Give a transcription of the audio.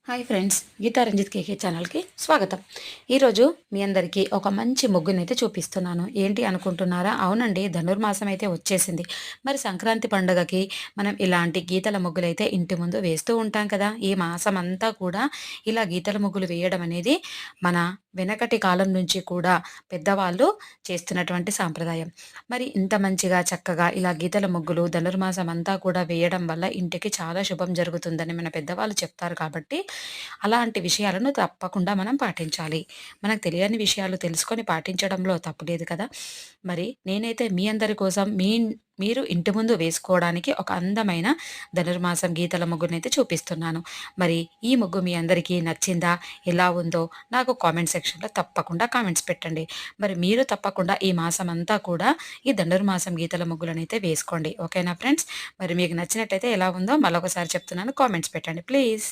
Hi friends, Gita Ranjith కేకే ఛానల్కి స్వాగతం. ఈరోజు మీ అందరికీ ఒక మంచి ముగ్గునైతే చూపిస్తున్నాను. ఏంటి అనుకుంటున్నారా? అవునండి, ధనుర్మాసం అయితే వచ్చేసింది. మరి సంక్రాంతి పండుగకి మనం ఇలాంటి గీతల ముగ్గులైతే ఇంటి ముందు వేస్తూ ఉంటాం కదా. ఈ మాసం అంతా కూడా ఇలా గీతల ముగ్గులు వేయడం అనేది మన వెనకటి కాలం నుంచి కూడా పెద్దవాళ్ళు చేస్తున్నటువంటి సాంప్రదాయం. మరి ఇంత మంచిగా చక్కగా ఇలా గీతల ముగ్గులు ధనుర్మాసం అంతా కూడా వేయడం వల్ల ఇంటికి చాలా శుభం జరుగుతుందని మన పెద్దవాళ్ళు చెప్తారు కాబట్టి అలాంటి విషయాలను తప్పకుండా మనం పాటించాలి. మనకు తెలియని విషయాలు తెలుసుకొని పాటించడంలో తప్పు లేదు కదా. మరి నేనైతే మీ అందరి కోసం మీరు ఇంటి ముందు వేసుకోవడానికి ఒక అందమైన ధనుర్మాసం గీతల ముగ్గునైతే చూపిస్తున్నాను. మరి ఈ ముగ్గు మీ అందరికీ నచ్చిందా? ఎలా ఉందో నాకు కామెంట్ సెక్షన్‌లో తప్పకుండా కామెంట్స్ పెట్టండి. మరి మీరు తప్పకుండా ఈ మాసం అంతా కూడా ఈ ధనుర్మాసం గీతల ముగ్గులనైతే వేసుకోండి. ఓకేనా ఫ్రెండ్స్? మరి మీకు నచ్చినట్టయితే ఎలా ఉందో మళ్ళొకసారి చెప్తున్నాను, కామెంట్స్ పెట్టండి ప్లీజ్.